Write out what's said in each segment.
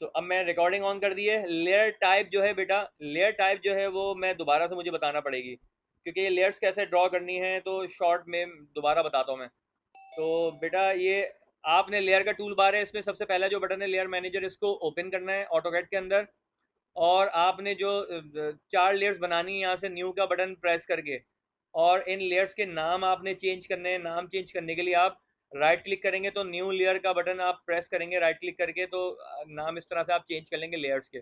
तो अब मैं रिकॉर्डिंग ऑन कर दी है। लेयर टाइप जो है बेटा, लेयर टाइप जो है वो मैं दोबारा से मुझे बताना पड़ेगी, क्योंकि ये लेयर्स कैसे ड्रॉ करनी है तो शॉर्ट में दोबारा बताता हूँ मैं। तो बेटा ये आपने लेयर का टूल बार है, इसमें सबसे पहला जो बटन है लेयर मैनेजर, इसको ओपन करना है ऑटोकैड के अंदर। और आपने जो 4 लेयर्स बनानी है, यहाँ से न्यू का बटन प्रेस करके, और इन लेयर्स के नाम आपने चेंज करने हैं। नाम चेंज करने के लिए आप राइट क्लिक करेंगे, तो न्यू लेयर का बटन आप प्रेस करेंगे राइट क्लिक करके, तो नाम इस तरह से आप चेंज कर लेंगे लेयर्स के।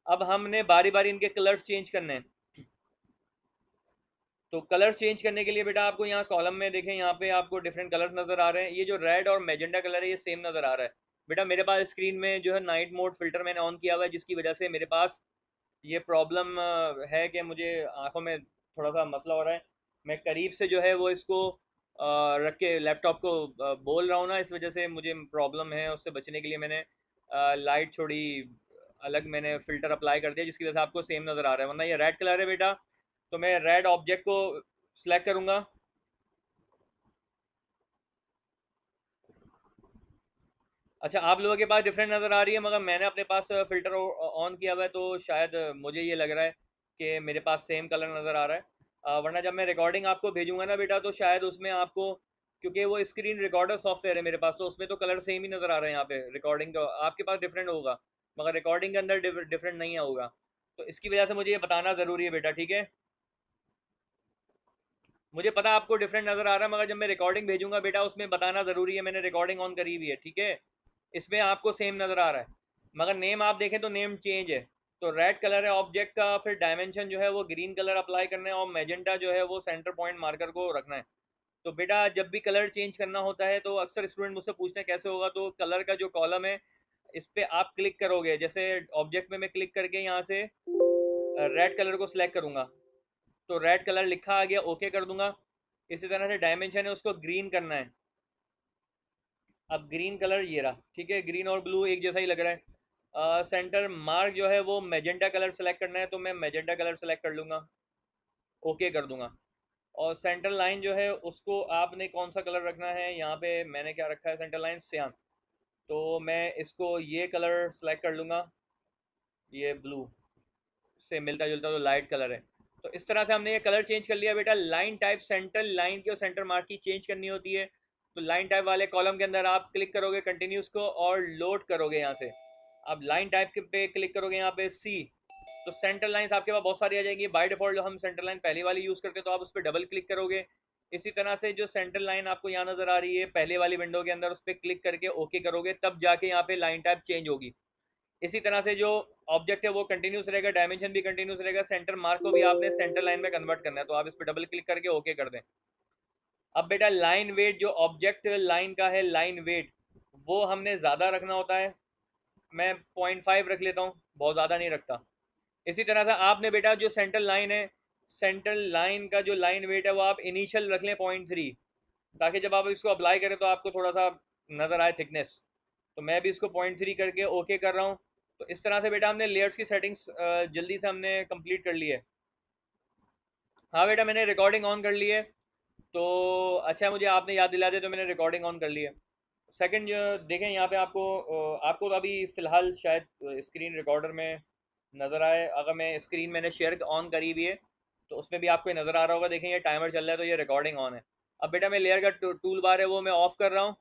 अब हमने बारी बारी इनके कलर्स चेंज करने हैं। तो कलर चेंज करने के लिए बेटा आपको यहाँ कॉलम में देखें, यहाँ पे आपको डिफरेंट कलर नजर आ रहे हैं। ये जो रेड और मैजेंडा कलर है ये सेम नजर आ रहा है। बेटा मेरे पास स्क्रीन में जो है नाइट मोड फिल्टर मैंने ऑन किया हुआ है, जिसकी वजह से मेरे पास ये प्रॉब्लम है कि मुझे आंखों में थोड़ा सा मसला हो रहा है। मैं करीब से जो है वो इसको रख के लैपटॉप को बोल रहा हूँ ना, इस वजह से मुझे प्रॉब्लम है। उससे बचने के लिए मैंने लाइट छोड़ी अलग, मैंने फ़िल्टर अप्लाई कर दिया, जिसकी वजह से आपको सेम नज़र आ रहा है। वरना ये रेड कलर है बेटा, तो मैं रेड ऑब्जेक्ट को सिलेक्ट करूँगा। अच्छा, आप लोगों के पास डिफरेंट नज़र आ रही है, मगर मैंने अपने पास फ़िल्टर ऑन किया हुआ है, तो शायद मुझे ये लग रहा है कि मेरे पास सेम कलर नज़र आ रहा है। वरना जब मैं रिकॉर्डिंग आपको भेजूंगा ना बेटा, तो शायद उसमें आपको, क्योंकि वो स्क्रीन रिकॉर्डर सॉफ्टवेयर है मेरे पास, तो उसमें तो कलर सेम ही नज़र आ रहे हैं। यहाँ पे रिकॉर्डिंग का आपके पास डिफरेंट होगा, मगर रिकॉर्डिंग के अंदर डिफरेंट नहीं होगा। तो इसकी वजह से मुझे ये बताना ज़रूरी है बेटा, ठीक है। मुझे पता आपको डिफरेंट नज़र आ रहा है, मगर जब मैं रिकॉर्डिंग भेजूंगा बेटा, उसमें बताना ज़रूरी है। मैंने रिकॉर्डिंग ऑन करी हुई है, ठीक है। इसमें आपको सेम नज़र आ रहा है, मगर नेम आप देखें तो नेम चेंज है। तो रेड कलर है ऑब्जेक्ट का, फिर डायमेंशन जो है वो ग्रीन कलर अप्लाई करना है, और मैजेंटा जो है वो सेंटर पॉइंट मार्कर को रखना है। तो बेटा जब भी कलर चेंज करना होता है, तो अक्सर स्टूडेंट मुझसे पूछते हैं कैसे होगा। तो कलर का जो कॉलम है, इस पर आप क्लिक करोगे, जैसे ऑब्जेक्ट में मैं क्लिक करके यहाँ से रेड कलर को सिलेक्ट करूंगा, तो रेड कलर लिखा आ गया, ओके कर दूंगा। इसी तरह से डायमेंशन है, उसको ग्रीन करना है। अब ग्रीन कलर ये रहा, ठीक है, ग्रीन और ब्लू एक जैसा ही लग रहा है। सेंटर मार्क जो है वो मैजेंटा कलर सेलेक्ट करना है, तो मैं मैजेंटा कलर सेलेक्ट कर लूँगा, ओके कर दूंगा। और सेंटर लाइन जो है उसको आपने कौन सा कलर रखना है, यहाँ पे मैंने क्या रखा है, सेंटर लाइन सियान, तो मैं इसको ये कलर सेलेक्ट कर लूँगा, ये ब्लू से मिलता जुलता तो लाइट कलर है। तो इस तरह से हमने ये कलर चेंज कर लिया बेटा। लाइन टाइप सेंटर लाइन की और सेंटर मार्क की चेंज करनी होती है। तो लाइन टाइप वाले कॉलम के अंदर आप क्लिक करोगे कंटिन्यूस को, और लोड करोगे यहाँ से। अब लाइन टाइप के पे क्लिक करोगे यहाँ पे सी, तो सेंटर लाइन्स आपके पास बहुत सारी आ जाएंगी। बाय डिफॉल्ट जो हम सेंटर लाइन पहली वाली यूज़ करते हैं, तो आप उस पर डबल क्लिक करोगे। इसी तरह से जो सेंटर लाइन आपको यहाँ नज़र आ रही है पहले वाली विंडो के अंदर, उस पर क्लिक करके ओके करोगे, तब जाके यहाँ पे लाइन टाइप चेंज होगी। इसी तरह से जो ऑब्जेक्ट है वो कंटिन्यूस रहेगा, डायमेंशन भी कंटिन्यूस रहेगा, सेंटर मार्क को भी आपने सेंटर लाइन में कन्वर्ट करना है, तो आप इस पर डबल क्लिक करके ओके कर दें। अब बेटा लाइन वेट, जो ऑब्जेक्ट लाइन का है लाइन वेट, वो हमने ज़्यादा रखना होता है। मैं 0.5 रख लेता हूँ, बहुत ज़्यादा नहीं रखता। इसी तरह से आपने बेटा जो सेंटर लाइन है, सेंटर लाइन का जो लाइन वेट है वो आप इनिशियल रख लें 0.3, ताकि जब आप इसको अप्लाई करें तो आपको थोड़ा सा नज़र आए थिकनेस। तो मैं भी इसको 0.3 करके ओके कर रहा हूँ। तो इस तरह से बेटा हमने लेयर्स की सेटिंग्स जल्दी से हमने कंप्लीट कर ली है। हाँ बेटा मैंने रिकॉर्डिंग ऑन कर ली है। तो अच्छा मुझे आपने याद दिला दिया, तो मैंने रिकॉर्डिंग ऑन कर ली है। सेकंड देखें यहाँ पे आपको, आपको तो अभी फ़िलहाल शायद स्क्रीन रिकॉर्डर में नज़र आए। अगर मैं स्क्रीन मैंने शेयर ऑन करी हुई है, तो उसमें भी आपको नज़र आ रहा होगा। देखें ये टाइमर चल रहा है, तो ये रिकॉर्डिंग ऑन है। अब बेटा मैं लेयर का टूल बार है वो मैं ऑफ़ कर रहा हूँ,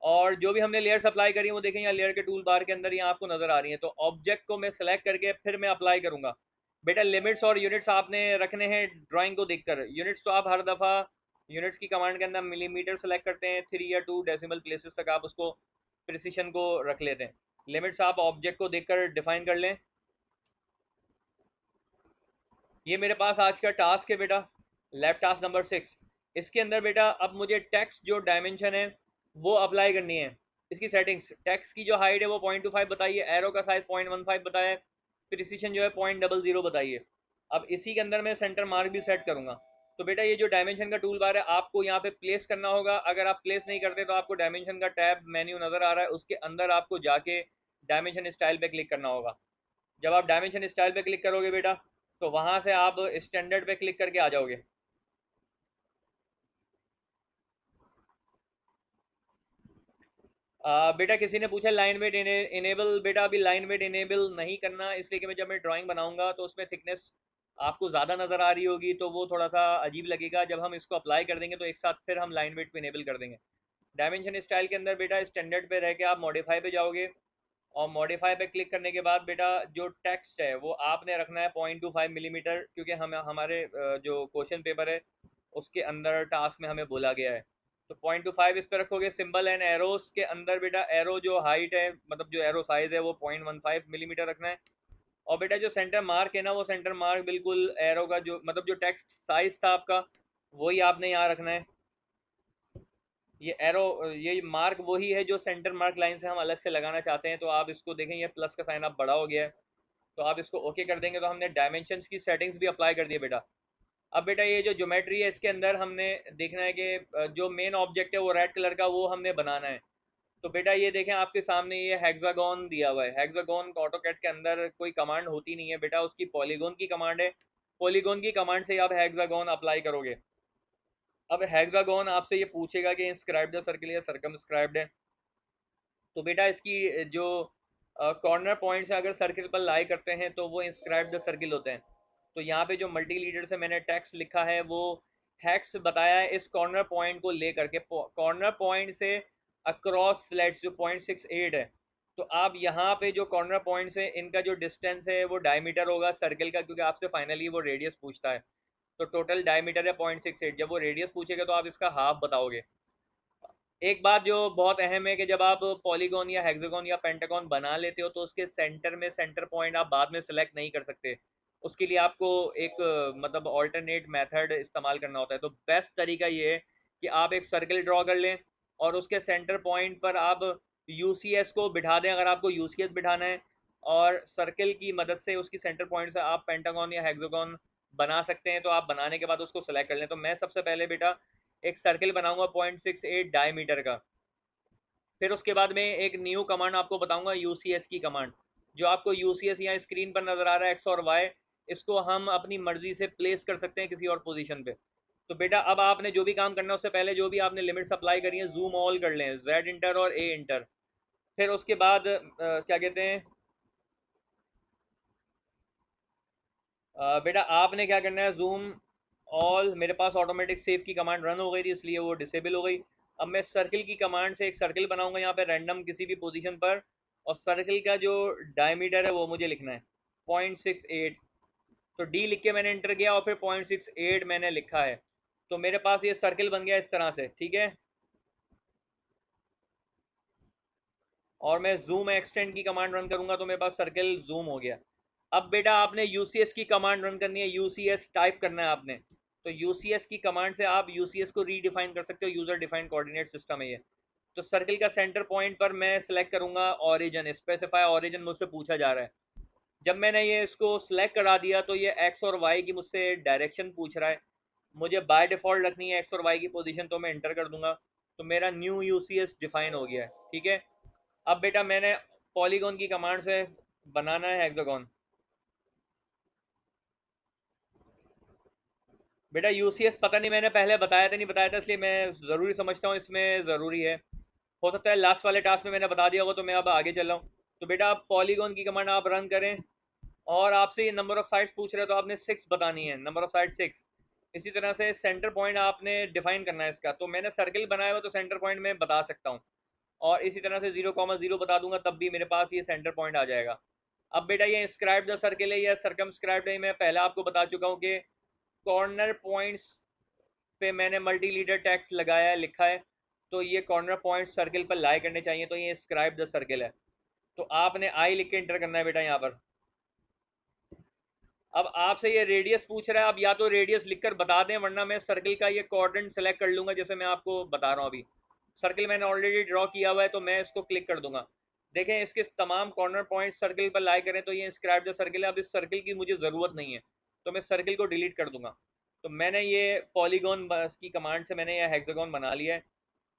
और जो भी हमने लेयर्स अप्लाई करी वो देखें यहाँ लेयर के टूल बार के अंदर यहाँ आपको नजर आ रही है। तो ऑब्जेक्ट को मैं सेलेक्ट करके फिर मैं अप्लाई करूंगा। बेटा लिमिट्स और यूनिट्स आपने रखने हैं ड्राइंग को देखकर। यूनिट्स तो आप हर दफ़ा यूनिट्स की कमांड के अंदर मिलीमीटर सेलेक्ट करते हैं, 3 या 2 डेसिमल प्लेसेस तक आप उसको प्रिसिशन को रख लेते हैं। लिमिट्स आप ऑब्जेक्ट को देखकर डिफाइन कर लें। ये मेरे पास आज का टास्क है बेटा, लैब टास्क नंबर 6। इसके अंदर बेटा अब मुझे टेक्स्ट जो डायमेंशन है वो अप्लाई करनी है। इसकी सेटिंग्स, टेक्स्ट की जो हाइट है वो 0.25 बताइए, एरो का साइज 0.15 बताया, प्रिसिशन जो है 0.00 बताइए। अब इसी के अंदर मैं सेंटर मार्क भी सेट करूंगा। तो बेटा ये जो डायमेंशन का टूल बार है आपको यहाँ पे प्लेस करना होगा। अगर आप प्लेस नहीं करते तो आपको डायमेंशन का टैब मेन्यू नज़र आ रहा है, उसके अंदर आपको जाके डायमेंशन स्टाइल पे क्लिक करना होगा। जब आप डायमेंशन स्टाइल पे क्लिक करोगे बेटा, तो वहां से आप स्टैंडर्ड पे क्लिक करके आ जाओगे। बेटा किसी ने पूछा लाइन वेट इनेबल, बेटा अभी लाइन वेट इनेबल नहीं करना, इसलिए कि मैं जब मैं ड्राइंग बनाऊंगा तो उसमें थिकनेस आपको ज़्यादा नज़र आ रही होगी, तो वो थोड़ा सा अजीब लगेगा। जब हम इसको अप्लाई कर देंगे तो एक साथ फिर हम लाइन वेट को इनेबल कर देंगे। डायमेंशन स्टाइल के अंदर बेटा स्टैंडर्ड पे रह के आप मॉडिफाई पे जाओगे, और मॉडिफाई पे क्लिक करने के बाद बेटा जो टेक्स्ट है वो आपने रखना है 0.25 मिलीमीटर, क्योंकि हम हमारे जो क्वेश्चन पेपर है उसके अंदर टास्क में हमें बोला गया है। तो 0.25 इस पर रखोगे। सिंबल एंड एरोस के अंदर बेटा एरो जो हाइट है, मतलब जो एरो साइज है वो 0.15 मिलीमीटर रखना है। और बेटा जो सेंटर मार्क है ना, वो सेंटर मार्क बिल्कुल एरो का जो मतलब जो टेक्स्ट साइज था आपका, वही आपने यहाँ रखना है। ये एरो, ये मार्क वही है जो सेंटर मार्क लाइन से हम अलग से लगाना चाहते हैं। तो आप इसको देखें, ये प्लस का साइन आप बड़ा हो गया है, तो आप इसको ओके कर देंगे। तो हमने डायमेंशंस की सेटिंग्स भी अप्लाई कर दी है बेटा। अब बेटा ये जो ज्योमेट्री है इसके अंदर हमने देखना है कि जो मेन ऑब्जेक्ट है वो रेड कलर का, वो हमने बनाना है। तो बेटा ये देखें आपके सामने ये हेक्सागोन दिया हुआ है। हेक्सागोन ऑटोकैड के अंदर कोई कमांड होती नहीं है बेटा, उसकी पॉलीगोन की कमांड है। पॉलीगोन की कमांड से आप हेक्सागोन अप्लाई करोगे। अब हेक्सागोन आपसे ये पूछेगा कि इंस्क्राइब द सर्किल या सर्कमस्क्राइब्ड है। तो बेटा इसकी जो कॉर्नर पॉइंट्स अगर सर्किल पर लाई करते हैं तो वो इंस्क्राइब द सर्किल होते हैं। तो यहाँ पे जो मल्टी लीडर से मैंने टेक्स्ट लिखा है वो हेक्स बताया है इस कॉर्नर पॉइंट को लेकर के, कॉर्नर पॉइंट से अक्रॉस फ्लैट्स जो 0.68 है। तो आप यहाँ पे जो कॉर्नर पॉइंट्स है इनका जो डिस्टेंस है वो डायमीटर होगा सर्किल का, क्योंकि आपसे फाइनली वो रेडियस पूछता है। तो टोटल डायमीटर है 0.68। जब वो रेडियस पूछेगा तो आप इसका हाफ बताओगे। एक बात जो बहुत अहम है कि जब आप पॉलीगॉन या हेक्सागोन या पेंटागन बना लेते हो तो उसके सेंटर में सेंटर पॉइंट आप बाद में सेलेक्ट नहीं कर सकते। उसके लिए आपको एक मतलब ऑल्टरनेट मेथड इस्तेमाल करना होता है। तो बेस्ट तरीका ये है कि आप एक सर्कल ड्रॉ कर लें और उसके सेंटर पॉइंट पर आप यूसीएस को बिठा दें, अगर आपको यूसीएस बिठाना है, और सर्कल की मदद से उसकी सेंटर पॉइंट से आप पेंटागन या हेक्सागोन बना सकते हैं। तो आप बनाने के बाद उसको सेलेक्ट कर लें। तो मैं सबसे पहले बेटा एक सर्किल बनाऊंगा 0.68 डायमीटर का। फिर उसके बाद में एक न्यू कमांड आपको बताऊंगा, यूसीएस की कमांड। जो आपको यूसीएस यहाँ स्क्रीन पर नजर आ रहा है एक्स और वाई, इसको हम अपनी मर्जी से प्लेस कर सकते हैं किसी और पोजीशन पे। तो बेटा अब आपने जो भी काम करना है उससे पहले जो भी आपने लिमिट्स अप्लाई करी है जूम ऑल कर लें, जेड इंटर और ए इंटर। फिर उसके बाद क्या कहते हैं, बेटा आपने क्या करना है, जूम ऑल, मेरे पास ऑटोमेटिक सेव की कमांड रन हो गई थी इसलिए वो डिसेबल हो गई। अब मैं सर्किल की कमांड से एक सर्किल बनाऊंगा यहाँ पे रैंडम किसी भी पोजीशन पर, और सर्किल का जो डायमीटर है वो मुझे लिखना है 0.68। तो डी लिख के मैंने इंटर किया और फिर 0.68 मैंने लिखा है। तो मेरे पास ये सर्किल बन गया इस तरह से, ठीक है। और मैं जूम एक्सटेंड की कमांड रन करूंगा तो मेरे पास सर्किल जूम हो गया। अब बेटा आपने यूसीएस की कमांड रन करनी है, यूसीएस टाइप करना है आपने। तो यूसीएस की कमांड से आप यूसीएस को रीडिफाइन कर सकते हो, यूजर डिफाइंड कोऑर्डिनेट सिस्टम है ये। तो सर्किल का सेंटर पॉइंट पर मैं सिलेक्ट करूंगा ऑरिजिन, स्पेसिफाई ऑरिजिन मुझसे पूछा जा रहा है। जब मैंने ये इसको सिलेक्ट करा दिया तो ये एक्स और वाई की मुझसे डायरेक्शन पूछ रहा है। मुझे बाय डिफॉल्ट रखनी है एक्स और वाई की पोजीशन, तो मैं इंटर कर दूंगा। तो मेरा न्यू यूसीएस डिफाइन हो गया है, ठीक है। अब बेटा मैंने पॉलीगॉन की कमांड से बनाना है हेक्सागोन। बेटा यूसीएस पता नहीं मैंने पहले बताया था नहीं बताया था, इसलिए मैं ज़रूरी समझता हूँ, इसमें ज़रूरी है। हो सकता है लास्ट वाले टास्क में मैंने बता दिया होगा, तो मैं अब आगे चल रहा हूँ। तो बेटा आप पॉलीगॉन की कमांड आप रन करें, और आपसे ये नंबर ऑफ साइड्स पूछ रहे हैं तो आपने 6 बतानी है, नंबर ऑफ साइड 6। इसी तरह से सेंटर पॉइंट आपने डिफाइन करना है इसका। तो मैंने सर्किल बनाया हुआ तो सेंटर पॉइंट में बता सकता हूँ, और इसी तरह से 0,0 बता दूंगा तब भी मेरे पास ये सेंटर पॉइंट आ जाएगा। अब बेटा ये इंस्क्राइब द सर्किल है या सरकमस्क्राइब्ड है, मैं पहले आपको बता चुका हूँ कि कॉर्नर पॉइंट्स पे मैंने मल्टी लीडर टेक्स्ट लगाया है, लिखा है। तो ये कॉर्नर पॉइंट सर्किल पर लाई करने चाहिए, तो ये इंस्क्राइब द सर्किल है। तो आपने आई लिख के इंटर करना है बेटा यहाँ पर। अब आपसे ये रेडियस पूछ रहा है, अब या तो रेडियस लिखकर बता दें वरना मैं सर्किल का ये कोऑर्डिनेट सेलेक्ट कर लूंगा, जैसे मैं आपको बता रहा हूँ अभी। सर्किल मैंने ऑलरेडी ड्रॉ किया हुआ है तो मैं इसको क्लिक कर दूंगा। देखें इसके तमाम कॉर्नर पॉइंट सर्किल पर लाई करें तो ये इंस्क्राइब द सर्किल है। अब इस सर्किल की मुझे ज़रूरत नहीं है, तो मैं सर्किल को डिलीट कर दूंगा। तो मैंने ये पॉलीगॉन की कमांड से मैंने ये हेक्सागोन बना लिया है।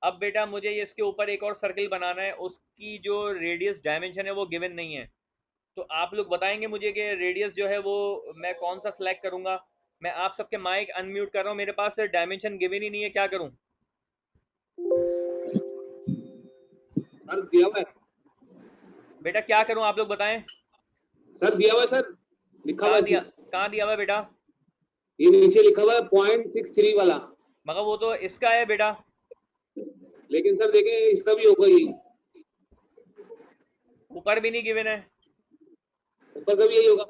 अब बेटा मुझे ये इसके ऊपर एक और सर्किल बनाना है, उसकी जो रेडियस डायमेंशन है वो गिवन नहीं है। तो आप लोग बताएंगे मुझे कि रेडियस जो है वो मैं कौन सा सिलेक्ट करूंगा। मैं आप सबके माइक अनम्यूट कर रहा हूँ, मेरे पास डायमेंशन गिवन ही नहीं है, क्या करूं। सर दिया हुआ है बेटा क्या करूं आप लोग बताएं। सर, दिया हुआ है सर, लिखा हुआ है इसमें। कहाँ दिया हुआ है बेटा। ये नीचे लिखा हुआ है 0.63 वाला। मगर वो तो इसका है बेटा। लेकिन सर देखें इसका भी होगा यही, ऊपर भी नहीं गिवन है। ऊपर का भी यही होगा।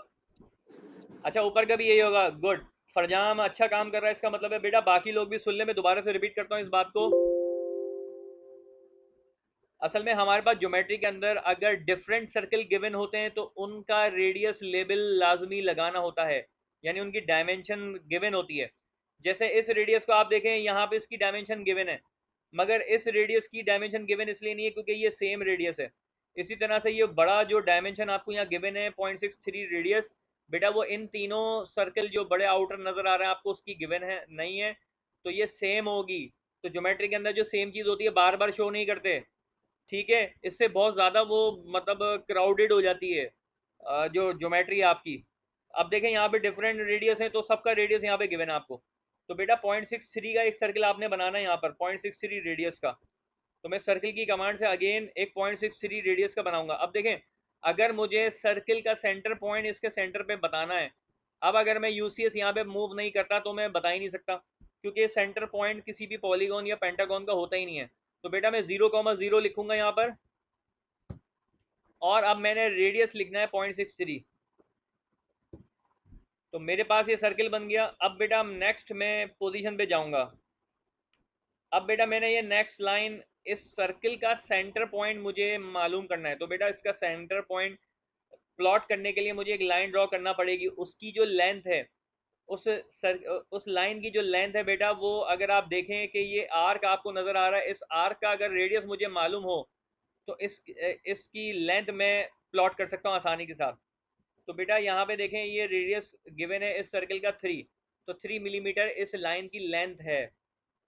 अच्छा ऊपर का भी यही होगा, गुड। फरजाम अच्छा काम कर रहा है, इसका मतलब है बेटा बाकी लोग भी सुन ले। मैं दोबारा से रिपीट करता हूँ इस बात को। असल में हमारे पास ज्योमेट्री के अंदर अगर डिफरेंट सर्कल गिवन होते हैं तो उनका रेडियस लेबल लाजमी लगाना होता है, यानी उनकी डायमेंशन गिवन होती है। जैसे इस रेडियस को आप देखें, यहाँ पे इसकी डायमेंशन गिवन है, मगर इस रेडियस की डायमेंशन गिवन इसलिए नहीं है क्योंकि ये सेम रेडियस है। इसी तरह से ये बड़ा जो डायमेंशन आपको यहाँ गिवन है 0.63 रेडियस, बेटा वो इन तीनों सर्कल जो बड़े आउटर नजर आ रहे हैं आपको उसकी गिवन है नहीं है, तो ये सेम होगी। तो ज्योमेट्री के अंदर जो सेम चीज होती है बार बार शो नहीं करते, ठीक है। इससे बहुत ज़्यादा वो मतलब क्राउडेड हो जाती है जो ज्योमेट्री है आपकी। अब देखें यहाँ पे डिफरेंट रेडियस है तो सबका रेडियस यहाँ पे गिवन है आपको। तो बेटा 0.63 का एक सर्कल आपने बनाना है यहाँ पर, 0.63 रेडियस का। तो मैं सर्कल की कमांड से अगेन एक 0.63 रेडियस का बनाऊंगा। अब देखें अगर मुझे सर्कल का सेंटर पॉइंट इसके सेंटर पे बताना है, अब अगर मैं यूसीएस यहाँ पे मूव नहीं करता तो मैं बता ही नहीं सकता, क्योंकि सेंटर पॉइंट किसी भी पॉलीगॉन या पेंटागॉन का होता ही नहीं है। तो बेटा मैं 0,0 लिखूंगा यहाँ पर, और अब मैंने रेडियस लिखना है 0.63। तो मेरे पास ये सर्किल बन गया। अब बेटा नेक्स्ट मैं पोजीशन पे जाऊंगा। अब बेटा मैंने ये नेक्स्ट लाइन, इस सर्किल का सेंटर पॉइंट मुझे मालूम करना है। तो बेटा इसका सेंटर पॉइंट प्लॉट करने के लिए मुझे एक लाइन ड्रॉ करना पड़ेगी। उसकी जो लेंथ है, उस लाइन की जो लेंथ है बेटा, वो अगर आप देखें कि ये आर्क आपको नजर आ रहा है, इस आर्क का अगर रेडियस मुझे मालूम हो तो इसकी लेंथ मैं प्लॉट कर सकता हूँ आसानी के साथ। तो बेटा यहाँ पे देखें ये रेडियस गिवन है इस सर्कल का 3, तो 3 मिलीमीटर इस लाइन की लेंथ है।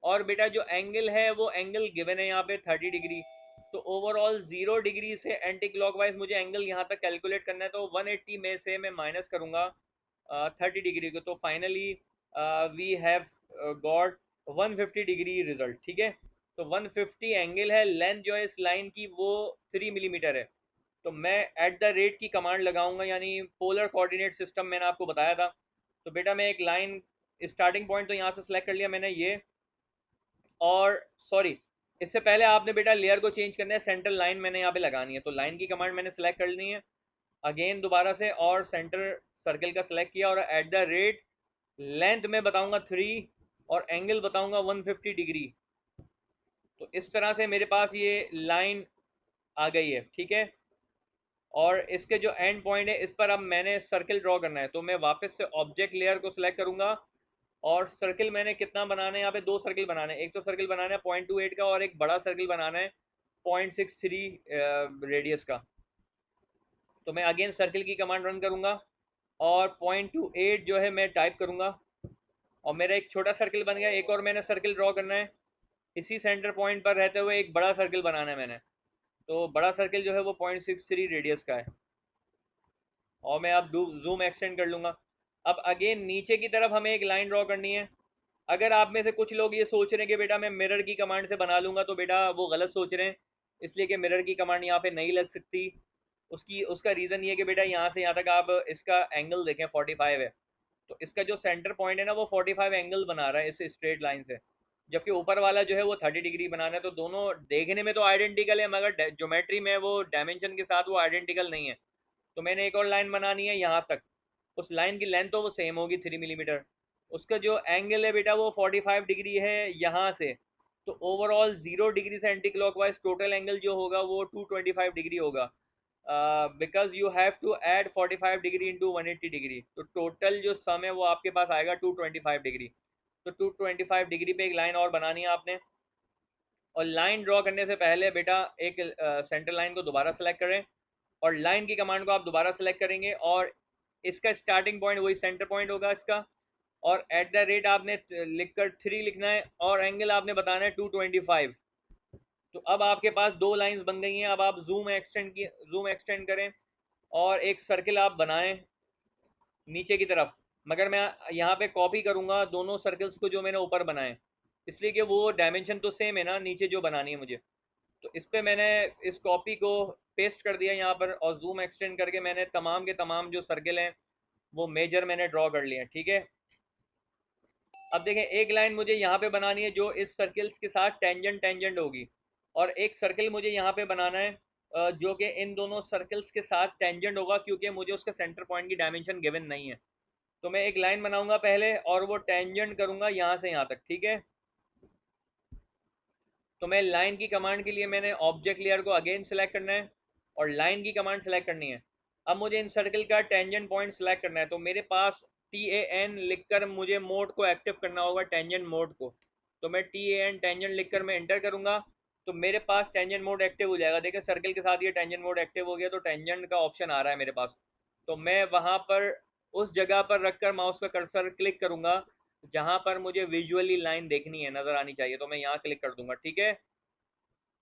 और बेटा जो एंगल है वो एंगल गिवन है यहाँ पे 30 डिग्री। तो ओवरऑल 0 डिग्री से एंटी क्लॉकवाइज मुझे एंगल यहाँ तक कैलकुलेट करना है, तो 180 में से मैं माइनस करूँगा 30 डिग्री को, तो finally we have got 150 degree result, ठीक है। तो 150 एंगल है, लेंथ जो है इस लाइन की वो 3 मिलीमीटर है। तो मैं एट द रेट की कमांड लगाऊंगा, यानी पोलर कोऑर्डिनेट सिस्टम मैंने आपको बताया था। तो बेटा मैं एक लाइन स्टार्टिंग पॉइंट तो यहाँ से सिलेक्ट कर लिया मैंने ये, और सॉरी इससे पहले आपने बेटा लेयर को चेंज करना है, सेंट्रल लाइन मैंने यहाँ पे लगानी है। तो लाइन की कमांड मैंने सेलेक्ट कर ली है अगेन दोबारा से, और सेंटर सर्कल का सिलेक्ट किया, और एट द रेट लेंथ में बताऊंगा 3 और एंगल बताऊंगा 150 डिग्री। तो इस तरह से मेरे पास ये लाइन आ गई है, ठीक है। और इसके जो एंड पॉइंट है इस पर अब मैंने सर्कल ड्रॉ करना है। तो मैं वापस से ऑब्जेक्ट लेयर को सिलेक्ट करूंगा, और सर्कल मैंने कितना बनाना है, यहाँ पे 2 सर्कल बनाना है। एक तो सर्कल बनाना है 0.28 का, और एक बड़ा सर्कल बनाना है 0.63 रेडियस का। तो मैं अगेन सर्कल की कमांड रन करूंगा, और 0.28 जो है मैं टाइप करूंगा, और मेरा एक छोटा सर्कल बन गया। एक और मैंने सर्कल ड्रॉ करना है इसी सेंटर पॉइंट पर रहते हुए, एक बड़ा सर्कल बनाना है मैंने। तो बड़ा सर्कल जो है वो 0.63 रेडियस का है, और मैं अब जूम एक्सटेंड कर लूँगा। अब अगेन नीचे की तरफ हमें एक लाइन ड्रॉ करनी है। अगर आप में से कुछ लोग ये सोच रहे हैं कि बेटा मैं मिरर की कमांड से बना लूँगा, तो बेटा वो गलत सोच रहे हैं, इसलिए कि मिरर की कमांड यहाँ पे नहीं लग सकती। उसका रीज़न ये है कि बेटा यहाँ से यहाँ तक आप इसका एंगल देखें 45 है, तो इसका जो सेंटर पॉइंट है ना वो 45 एंगल बना रहा है इस स्ट्रेट लाइन से, जबकि ऊपर वाला जो है वो 30 डिग्री बनाना है। तो दोनों देखने में तो आइडेंटिकल है, मगर ज्योमेट्री में वो डायमेंशन के साथ वो आइडेंटिकल नहीं है। तो मैंने एक और लाइन बनानी है यहाँ तक, उस लाइन की लेंथ तो वो सेम होगी 3 मिलीमीटर। उसका जो एंगल है बेटा वो 45 डिग्री है यहाँ से। तो ओवरऑल 0 डिग्री से एंटी क्लॉकवाइज टोटल एंगल जो होगा वो 225 डिग्री होगा, because you have to add 45 degree into 180 degree. तो टोटल जो सम है वो आपके पास आएगा 225 डिग्री। तो 225 डिग्री पे एक लाइन और बनानी है आपने। और लाइन ड्रॉ करने से पहले बेटा एक सेंटर लाइन को दोबारा सेलेक्ट करें, और लाइन की कमांड को आप दोबारा सेलेक्ट करेंगे, और इसका स्टार्टिंग पॉइंट वही सेंटर पॉइंट होगा इसका, और एट द रेट आपने लिखकर 3 लिखना है, और एंगल आपने बताना है 225। तो अब आपके पास दो लाइंस बन गई हैं। अब आप जूम एक्सटेंड करें, और एक सर्किल आप बनाएं नीचे की तरफ, मगर मैं यहाँ पे कॉपी करूँगा दोनों सर्कल्स को जो मैंने ऊपर बनाए, इसलिए कि वो डायमेंशन तो सेम है ना नीचे जो बनानी है मुझे। तो इस पे मैंने इस कॉपी को पेस्ट कर दिया यहाँ पर, और जूम एक्सटेंड करके मैंने तमाम के तमाम जो सर्किल हैं वो मेजर मैंने ड्रॉ कर लिए हैं, ठीक है। अब देखें, एक लाइन मुझे यहाँ पे बनानी है जो इस सर्किल्स के साथ टेंजेंट टेंजेंट होगी, और एक सर्किल मुझे यहाँ पे बनाना है जो कि इन दोनों सर्किल्स के साथ टेंजेंट होगा, क्योंकि मुझे उसके सेंटर पॉइंट की डायमेंशन गिवन नहीं है। तो मैं एक लाइन बनाऊंगा पहले और वो टेंजेंट करूंगा यहाँ से यहाँ तक, ठीक है। तो मैं लाइन की कमांड के लिए मैंने ऑब्जेक्ट लेयर को अगेन सेलेक्ट करना है और लाइन की कमांड सेलेक्ट करनी है। अब मुझे इन सर्कल का टेंजेंट पॉइंट सेलेक्ट करना है, तो मेरे पास TAN लिखकर मुझे मोड को एक्टिव करना होगा, टेंजेंट मोड को। तो मैं TAN टेंजेंट लिखकर मैं एंटर करूंगा, तो मेरे पास टेंजेंट मोड एक्टिव हो जाएगा। देखिए सर्कल के साथ ये टेंजेंट मोड एक्टिव हो गया, तो टेंजेंट का ऑप्शन आ रहा है मेरे पास। तो मैं वहां पर उस जगह पर रखकर माउस का कर्सर क्लिक करूंगा जहां पर मुझे विजुअली लाइन देखनी है, नजर आनी चाहिए, तो मैं यहाँ क्लिक कर दूंगा, ठीक है।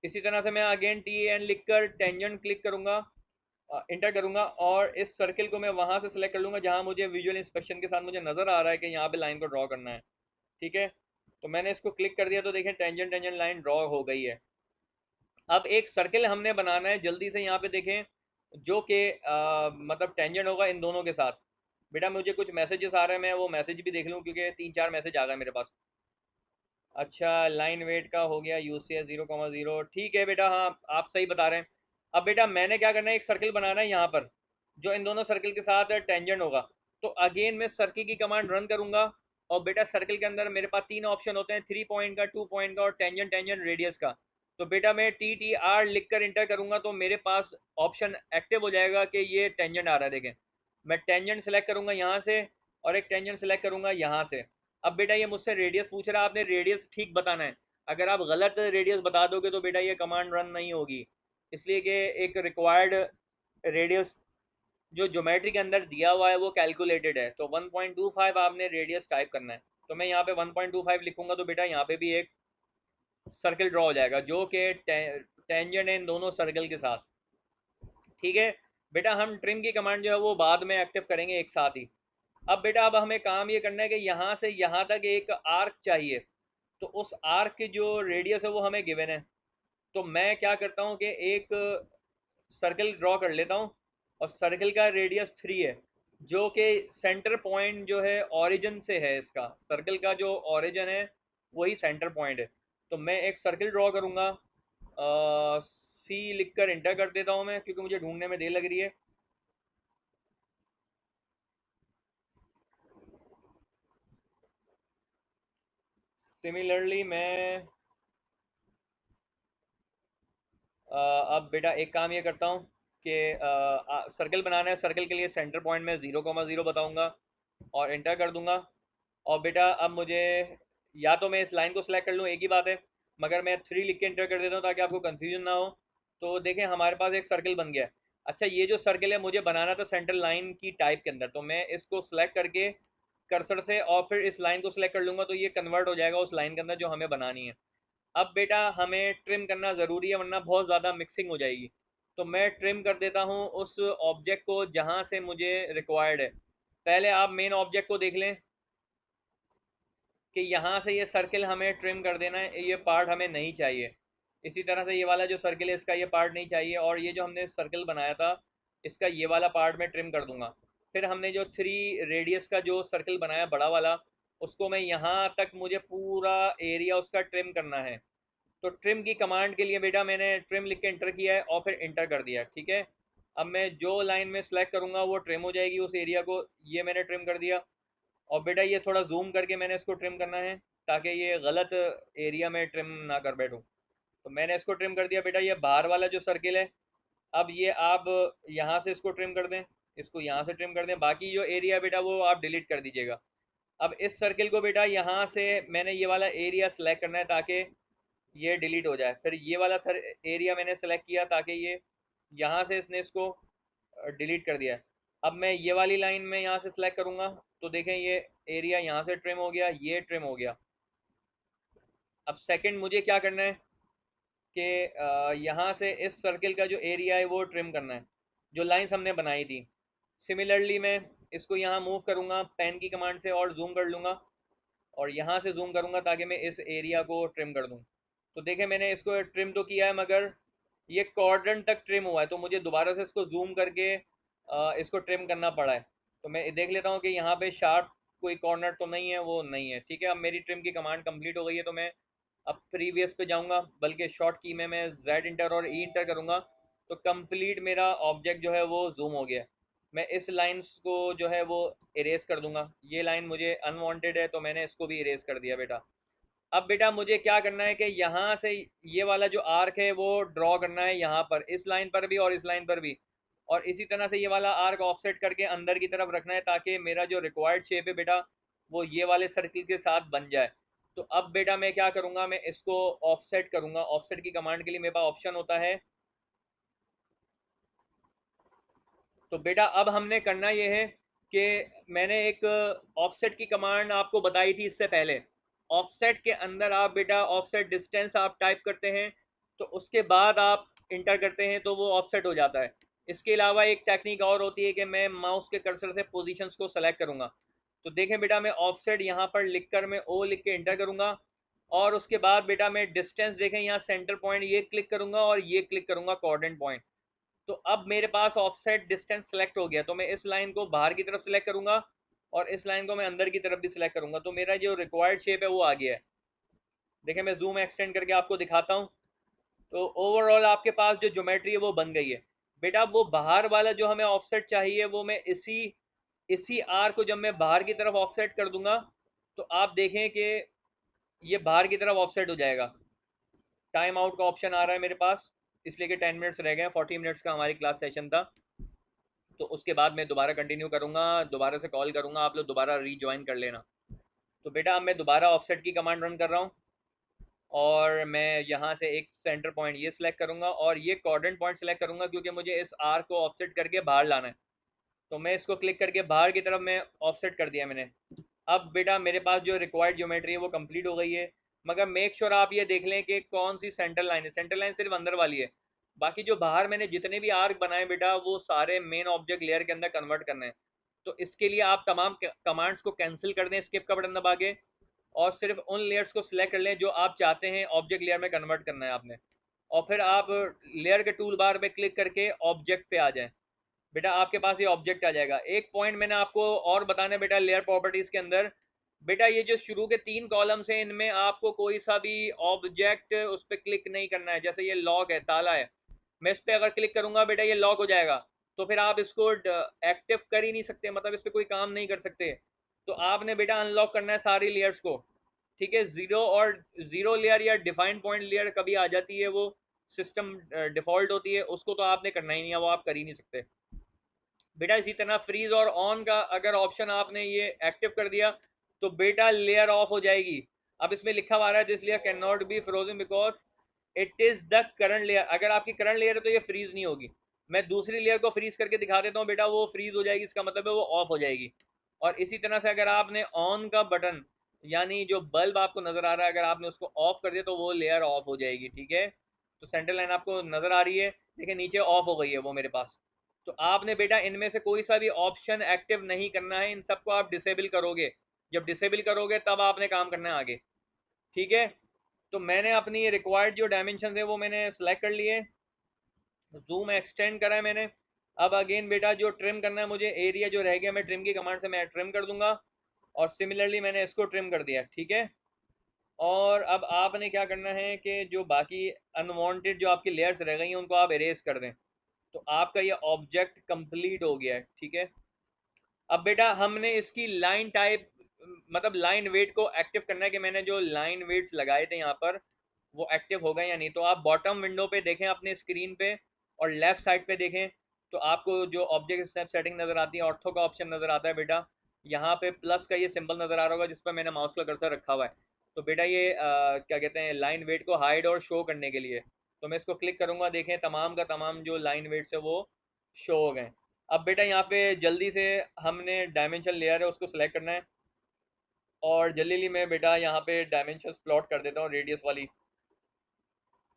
इसी तरह से मैं अगेन TAN लिखकर टेंजेंट क्लिक करूंगा, इंटर करूंगा, और इस सर्किल को मैं वहां से सिलेक्ट कर लूंगा जहां मुझे विजुअल इंस्पेक्शन के साथ मुझे नजर आ रहा है कि यहाँ पे लाइन को ड्रॉ करना है, ठीक है। तो मैंने इसको क्लिक कर दिया, तो देखें टेंजेंट टेंजेंट लाइन ड्रॉ हो गई है। अब एक सर्किल हमने बनाना है जल्दी से, यहाँ पे देखें, जो कि मतलब टेंजेंट होगा इन दोनों के साथ। बेटा मुझे कुछ मैसेजेस आ रहे हैं, मैं वो मैसेज भी देख लूँ, क्योंकि 3-4 मैसेज आ गए मेरे पास। अच्छा, लाइन वेट का हो गया, UCS 0,0, ठीक है बेटा, हाँ आप सही बता रहे हैं। अब बेटा मैंने क्या करना है, एक सर्किल बनाना है यहाँ पर जो इन दोनों सर्किल के साथ टेंजेंट होगा। तो अगेन मैं सर्किल की कमांड रन करूंगा, और बेटा सर्किल के अंदर मेरे पास 3 ऑप्शन होते हैं, 3 पॉइंट का, 2 पॉइंट का और टेंजेंट टेंजेंट रेडियस का। तो बेटा मैं TTR लिख कर इंटर करूंगा, तो मेरे पास ऑप्शन एक्टिव हो जाएगा कि ये टेंजेंट आ रहा है। देखें, मैं टेंजेंट सेलेक्ट करूंगा यहाँ से, और एक टेंजेंट सेलेक्ट करूंगा यहाँ से। अब बेटा ये मुझसे रेडियस पूछ रहा है, आपने रेडियस ठीक बताना है। अगर आप गलत रेडियस बता दोगे तो बेटा ये कमांड रन नहीं होगी, इसलिए कि एक रिक्वायर्ड रेडियस जो ज्योमेट्री के अंदर दिया हुआ है वो कैलकुलेटेड है। तो 1.25 आपने रेडियस टाइप करना है। तो मैं यहाँ पे 1.25 लिखूंगा, तो बेटा यहाँ पे भी एक सर्किल ड्रॉ हो जाएगा जो कि टेंजेंट है इन दोनों सर्कल के साथ, ठीक है। बेटा हम ट्रिम की कमांड जो है वो बाद में एक्टिव करेंगे एक साथ ही। अब बेटा अब हमें काम ये करना है कि यहाँ से यहाँ तक एक आर्क चाहिए, तो उस आर्क की जो रेडियस है वो हमें गिवन है। तो मैं क्या करता हूँ कि एक सर्कल ड्रॉ कर लेता हूँ, और सर्कल का रेडियस 3 है, जो कि सेंटर पॉइंट जो है ओरिजिन से है, इसका सर्कल का जो ओरिजिन है वही सेंटर पॉइंट है। तो मैं एक सर्कल ड्रॉ करूँगा, C लिखकर इंटर कर देता हूँ मैं, क्योंकि मुझे ढूंढने में देर लग रही है। सिमिलरली मैं अब बेटा एक काम ये करता हूँ कि सर्कल बनाना है, सर्कल के लिए सेंटर पॉइंट में 0,0 बताऊंगा और इंटर कर दूंगा। और बेटा अब मुझे, या तो मैं इस लाइन को सिलेक्ट कर लूँ, एक ही बात है, मगर मैं 3 लिख के इंटर कर देता हूँ ताकि आपको कंफ्यूजन ना हो। तो देखें हमारे पास एक सर्कल बन गया है। अच्छा, ये जो सर्कल है मुझे बनाना था सेंटर लाइन की टाइप के अंदर, तो मैं इसको सिलेक्ट करके कर्सर से और फिर इस लाइन को सिलेक्ट कर लूँगा, तो ये कन्वर्ट हो जाएगा उस लाइन के अंदर जो हमें बनानी है। अब बेटा हमें ट्रिम करना ज़रूरी है, वरना बहुत ज़्यादा मिक्सिंग हो जाएगी। तो मैं ट्रिम कर देता हूँ उस ऑब्जेक्ट को जहाँ से मुझे रिक्वायर्ड है। पहले आप मेन ऑब्जेक्ट को देख लें कि यहाँ से ये सर्किल हमें ट्रिम कर देना है, ये पार्ट हमें नहीं चाहिए। इसी तरह से ये वाला जो सर्किल है इसका ये पार्ट नहीं चाहिए, और ये जो हमने सर्किल बनाया था इसका ये वाला पार्ट मैं ट्रिम कर दूंगा। फिर हमने जो 3 रेडियस का जो सर्किल बनाया बड़ा वाला, उसको मैं यहाँ तक मुझे पूरा एरिया उसका ट्रिम करना है। तो ट्रिम की कमांड के लिए बेटा मैंने ट्रिम लिख के इंटर किया है और फिर इंटर कर दिया, ठीक है। अब मैं जो लाइन में सेलेक्ट करूँगा वो ट्रिम हो जाएगी उस एरिया को, ये मैंने ट्रिम कर दिया। और बेटा ये थोड़ा जूम करके मैंने इसको ट्रिम करना है ताकि ये गलत एरिया में ट्रिम ना कर बैठूँ। तो मैंने इसको ट्रिम कर दिया। बेटा ये बाहर वाला जो सर्किल है, अब ये आप यहाँ से इसको ट्रिम कर दें, इसको यहाँ से ट्रिम कर दें, बाकी जो एरिया बेटा वो आप डिलीट कर दीजिएगा। अब इस सर्किल को बेटा यहाँ से मैंने ये वाला एरिया सेलेक्ट करना है ताकि ये डिलीट हो जाए। फिर ये वाला सर एरिया मैंने सेलेक्ट किया ताकि ये यहाँ से इसने इसको डिलीट कर दिया है। अब मैं ये वाली लाइन में यहाँ से सेलेक्ट करूँगा, तो देखें ये एरिया यहाँ से ट्रिम हो गया, ये ट्रिम हो गया। अब सेकंड मुझे क्या करना है कि यहाँ से इस सर्किल का जो एरिया है वो ट्रिम करना है, जो लाइंस हमने बनाई थी। सिमिलरली मैं इसको यहाँ मूव करूँगा पेन की कमांड से और जूम कर लूँगा, और यहाँ से जूम करूँगा ताकि मैं इस एरिया को ट्रिम कर दूँ। तो देखें मैंने इसको ट्रिम तो किया है, मगर ये क्वाड्रेंट तक ट्रिम हुआ है, तो मुझे दोबारा से इसको जूम करके इसको ट्रिम करना पड़ा है। तो मैं देख लेता हूँ कि यहाँ पे शार्प कोई कॉर्नर तो नहीं है, वो नहीं है। ठीक है, अब मेरी ट्रिम की कमांड कंप्लीट हो गई है, तो मैं अब प्रीवियस पे जाऊँगा, बल्कि शॉर्ट की में मैं Z इंटर और E इंटर करूँगा, तो कंप्लीट मेरा ऑब्जेक्ट जो है वो जूम हो गया। मैं इस लाइन्स को जो है वो इरेज कर दूंगा। ये लाइन मुझे अनवांटेड है, तो मैंने इसको भी इरेज कर दिया बेटा। अब बेटा मुझे क्या करना है कि यहाँ से ये वाला जो आर्क है वो ड्रॉ करना है, यहाँ पर इस लाइन पर भी और इस लाइन पर भी, और इसी तरह से ये वाला आर्क ऑफसेट करके अंदर की तरफ रखना है, ताकि मेरा जो रिक्वायर्ड शेप है बेटा वो ये वाले सर्किल के साथ बन जाए। तो अब बेटा मैं क्या करूँगा, मैं इसको ऑफसेट करूँगा। ऑफसेट की कमांड के लिए मेरे पास ऑप्शन होता है। तो बेटा अब हमने करना ये है कि मैंने एक ऑफसेट की कमांड आपको बताई थी इससे पहले। ऑफसेट के अंदर आप बेटा ऑफसेट डिस्टेंस आप टाइप करते हैं, तो उसके बाद आप इंटर करते हैं, तो वो ऑफसेट हो जाता है। इसके अलावा एक टेक्निक और होती है कि मैं माउस के कर्सर से पोजीशंस को सेलेक्ट करूंगा। तो देखें बेटा, मैं ऑफसेट यहाँ पर लिखकर मैं ओ लिख के इंटर करूंगा, और उसके बाद बेटा मैं डिस्टेंस देखें यहाँ सेंटर पॉइंट ये क्लिक करूंगा और ये क्लिक करूंगा कोऑर्डिनेट पॉइंट। तो अब मेरे पास ऑफसेट डिस्टेंस सेलेक्ट हो गया, तो मैं इस लाइन को बाहर की तरफ सेलेक्ट करूंगा और इस लाइन को मैं अंदर की तरफ भी सिलेक्ट करूंगा, तो मेरा जो रिक्वायर्ड शेप है वो आ गया है। देखिए मैं जूम एक्सटेंड करके आपको दिखाता हूँ। तो ओवरऑल आपके पास जो ज्योमेट्री है वो बन गई है बेटा। वो बाहर वाला जो हमें ऑफसेट चाहिए, वो मैं इसी इसी आर को जब मैं बाहर की तरफ ऑफसेट कर दूंगा, तो आप देखें कि ये बाहर की तरफ ऑफसेट हो जाएगा। टाइम आउट का ऑप्शन आ रहा है मेरे पास, इसलिए कि 10 मिनट्स रह गए हैं, 40 मिनट्स का हमारी क्लास सेशन था। तो उसके बाद मैं दोबारा कंटिन्यू करूँगा, दोबारा से कॉल करूँगा, आप लोग दोबारा रीज्वाइन कर लेना। तो बेटा अब मैं दोबारा ऑफसेट की कमांड रन कर रहा हूँ, और मैं यहाँ से एक सेंटर पॉइंट ये सिलेक्ट करूँगा और ये कोऑर्डिनेट पॉइंट सिलेक्ट करूँगा, क्योंकि मुझे इस आर को ऑफसेट करके बाहर लाना है। तो मैं इसको क्लिक करके बाहर की तरफ मैं ऑफसेट कर दिया मैंने। अब बेटा मेरे पास जो रिक्वायर्ड ज्योमेट्री है वो कंप्लीट हो गई है, मगर मेक श्योर आप ये देख लें कि कौन सी सेंटर लाइन है। सेंटर लाइन सिर्फ अंदर वाली है, बाकी जो बाहर मैंने जितने भी आर्क बनाए बेटा वो सारे मेन ऑब्जेक्ट लेयर के अंदर कन्वर्ट करने हैं। तो इसके लिए आप तमाम कमांड्स को कैंसिल कर दें स्किप का बटन दबा के, और सिर्फ उन लेयर्स को सिलेक्ट कर लें जो आप चाहते हैं ऑब्जेक्ट लेयर में कन्वर्ट करना है आपने, और फिर आप लेयर के टूल बार पे क्लिक करके ऑब्जेक्ट पे आ जाएं। बेटा आपके पास ये ऑब्जेक्ट आ जाएगा। एक पॉइंट मैंने आपको और बताना है बेटा, लेयर प्रॉपर्टीज के अंदर बेटा ये जो शुरू के 3 कॉलम्स हैं, इनमें आपको कोई सा भी ऑब्जेक्ट उस पर क्लिक नहीं करना है। जैसे ये लॉक है, ताला है, मैं इस पर अगर क्लिक करूंगा बेटा ये लॉक हो जाएगा, तो फिर आप इसको एक्टिव कर ही नहीं सकते, मतलब इस पर कोई काम नहीं कर सकते। तो आपने बेटा अनलॉक करना है सारी लेयर्स को। ठीक है, जीरो लेयर या डिफाइन पॉइंट लेयर कभी आ जाती है, वो सिस्टम डिफॉल्ट होती है, उसको तो आपने करना ही नहीं है, वो आप कर ही नहीं सकते बेटा। इसी तरह फ्रीज और ऑन का अगर ऑप्शन आपने ये एक्टिव कर दिया, तो बेटा लेयर ऑफ हो जाएगी। अब इसमें लिखा हुआ है this layer can not be frozen because it is the current layer. अगर आपकी करंट लेयर है तो ये फ्रीज नहीं होगी। मैं दूसरी लेयर को फ्रीज करके दिखा देता हूँ बेटा, वो फ्रीज हो जाएगी, इसका मतलब है वो ऑफ हो जाएगी। और इसी तरह से अगर आपने ऑन का बटन, यानी जो बल्ब आपको नजर आ रहा है, अगर आपने उसको ऑफ कर दिया तो वो लेयर ऑफ हो जाएगी। ठीक है, तो सेंटर लाइन आपको नजर आ रही है, देखिए नीचे ऑफ हो गई है वो मेरे पास। तो आपने बेटा इनमें से कोई सा भी ऑप्शन एक्टिव नहीं करना है, इन सबको आप डिसेबल करोगे। जब डिसेबल करोगे तब आपने काम करना है आगे। ठीक है, तो मैंने अपनी रिक्वायर्ड जो डायमेंशन है वो मैंने सेलेक्ट कर लिए, जूम एक्सटेंड करा है मैंने। अब अगेन बेटा जो ट्रिम करना है मुझे, एरिया जो रह गया मैं ट्रिम की कमांड से मैं ट्रिम कर दूंगा, और सिमिलरली मैंने इसको ट्रिम कर दिया। ठीक है, और अब आपने क्या करना है कि जो बाकी अनवांटेड जो आपकी लेयर्स रह गई हैं उनको आप इरेज कर दें। तो आपका ये ऑब्जेक्ट कंप्लीट हो गया है। ठीक है, अब बेटा हमने इसकी लाइन टाइप, मतलब लाइन वेट को एक्टिव करना है कि मैंने जो लाइन वेट्स लगाए थे यहाँ पर वो एक्टिव हो गए या नहीं। तो आप बॉटम विंडो पे देखें अपने स्क्रीन पे, और लेफ्ट साइड पे देखें, तो आपको जो ऑब्जेक्ट स्नैप सेटिंग नज़र आती है, ऑर्थो का ऑप्शन नज़र आता है बेटा। यहाँ पे प्लस का ये सिंबल नज़र आ रहा होगा जिस पर मैंने माउस का कर्सर रखा हुआ है। तो बेटा ये क्या कहते हैं, लाइन वेट को हाइड और शो करने के लिए। तो मैं इसको क्लिक करूँगा, देखें तमाम का तमाम जो लाइन वेट्स है वो शो हो गए। अब बेटा यहाँ पे जल्दी से हमने डायमेंशन लेयर है उसको सिलेक्ट करना है, और जल्दी मैं बेटा यहाँ पे डायमेंशन प्लॉट कर देता हूँ रेडियस वाली।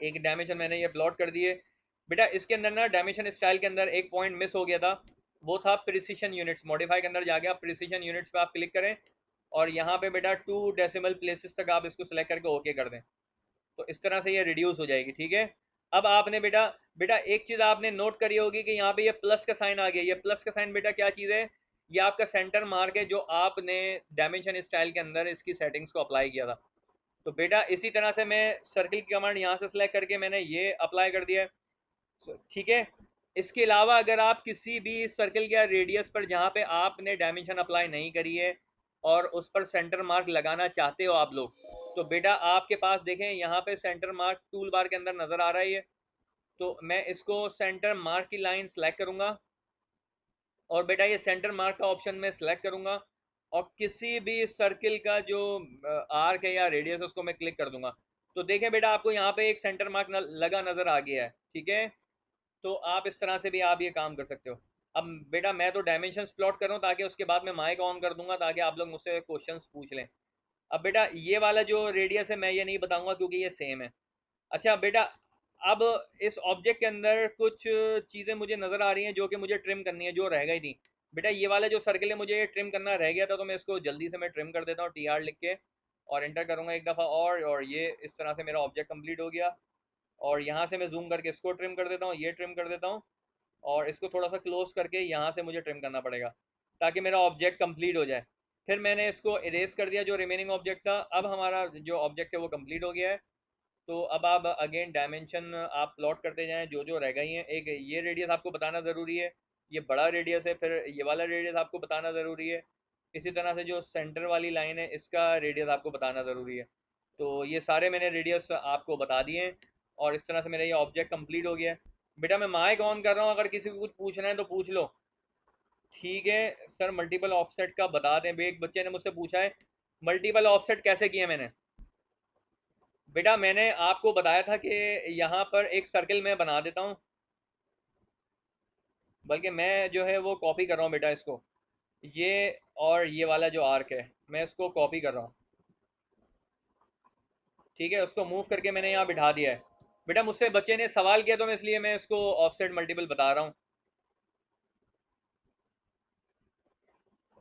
एक डायमेंशन मैंने ये प्लॉट कर दिए बेटा। इसके अंदर ना डायमेंशन स्टाइल के अंदर एक पॉइंट मिस हो गया था, वो था प्रिसीशन यूनिट्स। मॉडिफाई के अंदर जाके आप प्रिसीशन यूनिट्स पे आप क्लिक करें, और यहाँ पे बेटा 2 डेसिमल प्लेसेस तक आप इसको सिलेक्ट करके ओके कर दें, तो इस तरह से ये रिड्यूस हो जाएगी। ठीक है, अब आपने बेटा बेटा एक चीज आपने नोट करी होगी कि यहाँ पे ये प्लस का साइन आ गया। ये प्लस का साइन बेटा क्या चीज है? ये आपका सेंटर मार्क है जो आपने डायमेंशन स्टाइल के अंदर इसकी सेटिंग्स को अप्लाई किया था। तो बेटा इसी तरह से मैं सर्किल की कमांड यहाँ से सेलेक्ट करके मैंने ये अप्लाई कर दिया है, ठीक है। इसके अलावा अगर आप किसी भी सर्किल या रेडियस पर जहाँ पे आपने डायमेंशन अप्लाई नहीं करी है और उस पर सेंटर मार्क लगाना चाहते हो आप लोग, तो बेटा आपके पास देखें यहाँ पे सेंटर मार्क टूल बार के अंदर नजर आ रहा है। तो मैं इसको सेंटर मार्क की लाइन सेलेक्ट करूंगा और बेटा ये सेंटर मार्क का ऑप्शन में सेलेक्ट करूंगा और किसी भी सर्किल का जो आर्क है या रेडियस है उसको मैं क्लिक कर दूंगा। तो देखें बेटा आपको यहाँ पे एक सेंटर मार्क लगा नजर आ गया है, ठीक है। तो आप इस तरह से भी आप ये काम कर सकते हो। अब बेटा मैं तो डायमेंशंस प्लॉट कर रहा हूँ ताकि उसके बाद मैं माइक ऑन कर दूंगा ताकि आप लोग मुझसे क्वेश्चंस पूछ लें। अब बेटा ये वाला जो रेडियस है मैं ये नहीं बताऊंगा क्योंकि ये सेम है। अच्छा बेटा, अब इस ऑब्जेक्ट के अंदर कुछ चीज़ें मुझे नज़र आ रही हैं जो कि मुझे ट्रिम करनी है, जो रह गई थी। बेटा ये वाला जो सर्किल है मुझे ये ट्रिम करना रह गया था, तो मैं इसको जल्दी से मैं ट्रिम कर देता हूँ टी आर लिख के और एंटर करूँगा एक दफ़ा और ये इस तरह से मेरा ऑब्जेक्ट कंप्लीट हो गया। और यहाँ से मैं जूम करके इसको ट्रिम कर देता हूँ, ये ट्रिम कर देता हूँ और इसको थोड़ा सा क्लोज करके यहाँ से मुझे ट्रिम करना पड़ेगा ताकि मेरा ऑब्जेक्ट कंप्लीट हो जाए। फिर मैंने इसको इरेज कर दिया जो रिमेनिंग ऑब्जेक्ट था। अब हमारा जो ऑब्जेक्ट है वो कंप्लीट हो गया है। तो अब आप अगेन डायमेंशन आप प्लॉट करते जाएं जो जो रह गई हैं। एक ये रेडियस आपको बताना ज़रूरी है, ये बड़ा रेडियस है। फिर ये वाला रेडियस आपको बताना ज़रूरी है। इसी तरह से जो सेंटर वाली लाइन है इसका रेडियस आपको बताना ज़रूरी है। तो ये सारे मैंने रेडियस आपको बता दिए हैं और इस तरह से मेरा ये ऑब्जेक्ट कंप्लीट हो गया है। बेटा मैं माइक ऑन कर रहा हूँ, अगर किसी को कुछ पूछना है तो पूछ लो। ठीक है सर, मल्टीपल ऑफसेट का बता दें। एक बच्चे ने मुझसे पूछा है मल्टीपल ऑफसेट कैसे किया मैंने। बेटा मैंने आपको बताया था कि यहाँ पर एक सर्किल मैं बना देता हूँ, बल्कि मैं जो है वो कॉपी कर रहा हूँ बेटा इसको, ये और ये वाला जो आर्क है मैं इसको कॉपी कर रहा हूँ, ठीक है। उसको मूव करके मैंने यहाँ बिठा दिया है। बेटा मुझसे बच्चे ने सवाल किया तो मैं इसलिए मैं इसको ऑफसेट मल्टीपल बता रहा हूँ।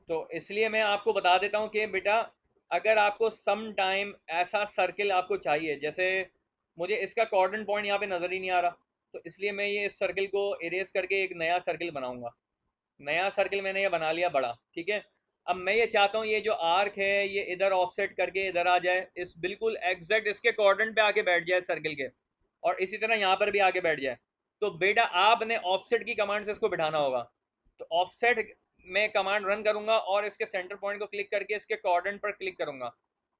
तो इसलिए मैं आपको बता देता हूँ कि बेटा अगर आपको सम टाइम ऐसा सर्किल आपको चाहिए, जैसे मुझे इसका कॉर्डन पॉइंट यहाँ पे नज़र ही नहीं आ रहा, तो इसलिए मैं ये इस सर्किल को इरेज करके एक नया सर्किल बनाऊंगा। नया सर्किल मैंने ये बना लिया बड़ा, ठीक है। अब मैं ये चाहता हूँ ये जो आर्क है ये इधर ऑफसेट करके इधर आ जाए, इस बिल्कुल एग्जैक्ट इसके कॉर्डन पे आके बैठ जाए सर्किल के, और इसी तरह यहाँ पर भी आके बैठ जाए। तो बेटा आपने ऑफसेट की कमांड से इसको बिठाना होगा। तो ऑफसेट में कमांड रन करूंगा और इसके सेंटर पॉइंट को क्लिक करके इसके कॉर्डन पर क्लिक करूंगा।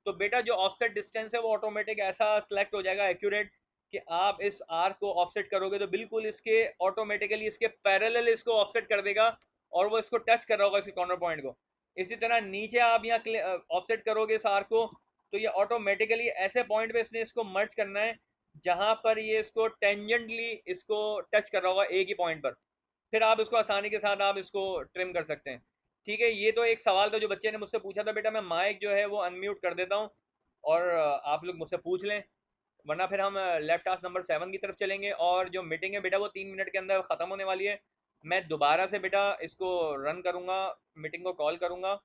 तो बेटा जो ऑफसेट डिस्टेंस है वो ऑटोमेटिक ऐसा सिलेक्ट हो जाएगा एक्यूरेट कि आप इस आर्क को ऑफसेट करोगे तो बिल्कुल इसके ऑटोमेटिकली इसके पैरेलल इसको ऑफसेट कर देगा और वो इसको टच कर रहा होगा इसके कॉर्नर पॉइंट को। इसी तरह नीचे आप यहाँ ऑफसेट करोगे इस आर्क को तो ये ऑटोमेटिकली ऐसे पॉइंट पे इसने इसको मर्ज करना है जहां पर ये इसको टेंजेंटली इसको टच कर रहा होगा एक ही पॉइंट पर। फिर आप इसको आसानी के साथ आप इसको ट्रिम कर सकते हैं, ठीक है। ये तो एक सवाल था जो बच्चे ने मुझसे पूछा था। बेटा मैं माइक जो है वो अनम्यूट कर देता हूँ और आप लोग मुझसे पूछ लें, वरना फिर हम लेफ्ट टास्क नंबर 7 की तरफ चलेंगे और जो मीटिंग है बेटा वो 3 मिनट के अंदर ख़त्म होने वाली है। मैं दोबारा से बेटा इसको रन करूँगा, मीटिंग को कॉल करूँगा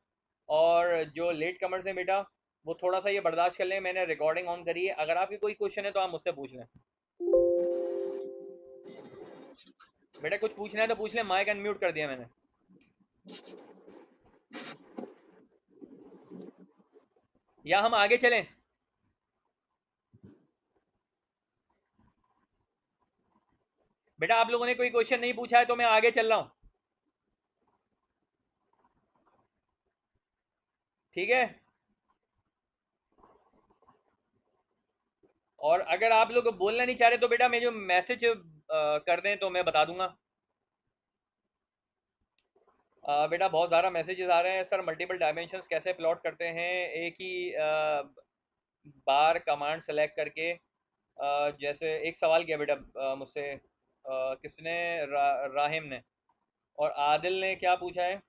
और जो लेट कमर्स हैं बेटा वो थोड़ा सा ये बर्दाश्त कर लें। मैंने रिकॉर्डिंग ऑन करी है, अगर आपकी कोई क्वेश्चन है तो आप मुझसे पूछ लें। बेटा कुछ पूछना है तो पूछ लें, माइक अनम्यूट कर दिया मैंने। या हम आगे चलें? बेटा आप लोगों ने कोई क्वेश्चन नहीं पूछा है तो मैं आगे चल रहा हूँ, ठीक है। और अगर आप लोग बोलना नहीं चाह रहे तो बेटा मैं जो मैसेज कर दें तो मैं बता दूंगा। बेटा बहुत ज़्यादा मैसेजेस आ रहे हैं सर, मल्टीपल डायमेंशंस कैसे प्लॉट करते हैं एक ही बार कमांड सेलेक्ट करके। जैसे एक सवाल किया बेटा मुझसे किसने, राहिम ने, और आदिल ने क्या पूछा है।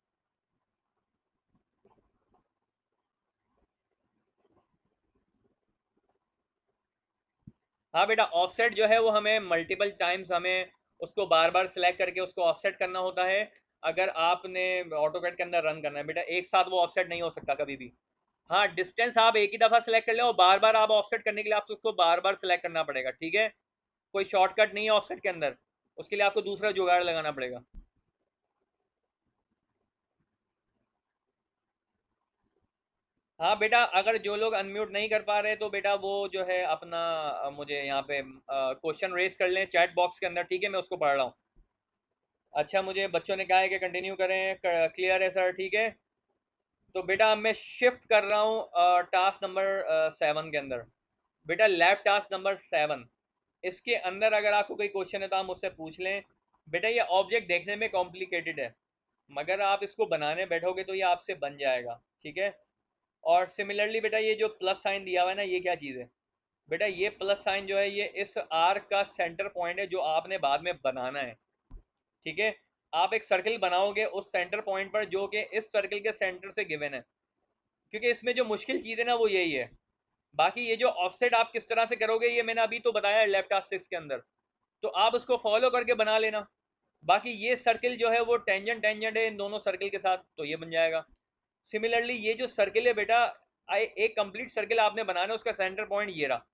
हाँ बेटा ऑफसेट जो है वो हमें मल्टीपल टाइम्स हमें उसको बार बार सिलेक्ट करके उसको ऑफसेट करना होता है अगर आपने ऑटोकैड के अंदर रन करना है। बेटा एक साथ वो ऑफसेट नहीं हो सकता कभी भी। हाँ डिस्टेंस आप एक ही दफ़ा सेलेक्ट कर ले और बार बार आप ऑफसेट करने के लिए आपको उसको बार बार सेलेक्ट करना पड़ेगा, ठीक है। कोई शॉर्टकट नहीं है ऑफसेट के अंदर, उसके लिए आपको दूसरा जुगाड़ लगाना पड़ेगा। हाँ बेटा, अगर जो लोग अनम्यूट नहीं कर पा रहे तो बेटा वो जो है अपना मुझे यहाँ पे क्वेश्चन रेज कर लें चैट बॉक्स के अंदर, ठीक है, मैं उसको पढ़ रहा हूँ। अच्छा, मुझे बच्चों ने कहा है कि कंटिन्यू करें, क्लियर है सर, ठीक है। तो बेटा अब मैं शिफ्ट कर रहा हूँ टास्क नंबर 7 के अंदर। बेटा लैब टास्क नंबर 7, इसके अंदर अगर आपको कोई क्वेश्चन है तो आप मुझसे पूछ लें। बेटा ये ऑब्जेक्ट देखने में कॉम्प्लिकेटेड है, मगर आप इसको बनाने बैठोगे तो ये आपसे बन जाएगा, ठीक है। और सिमिलरली बेटा ये जो प्लस साइन दिया हुआ है ना, ये क्या चीज़ है? बेटा ये प्लस साइन जो है ये इस आर्क का सेंटर पॉइंट है जो आपने बाद में बनाना है, ठीक है। आप एक सर्कल बनाओगे उस सेंटर पॉइंट पर जो कि इस सर्कल के सेंटर से गिवन है, क्योंकि इसमें जो मुश्किल चीज़ है ना वो यही है। बाकी ये जो ऑफसेट आप किस तरह से करोगे ये मैंने अभी तो बताया है लैब टास्क 6 के अंदर, तो आप उसको फॉलो करके बना लेना। बाकी ये सर्कल जो है वो टेंजेंट टेंजेंट है इन दोनों सर्कल के साथ, तो ये बन जाएगा। सिमिलरली ये जो सर्कल है बेटा, एक कंप्लीट सर्कल आपने बनाना है, उसका सेंटर पॉइंट ये रहा,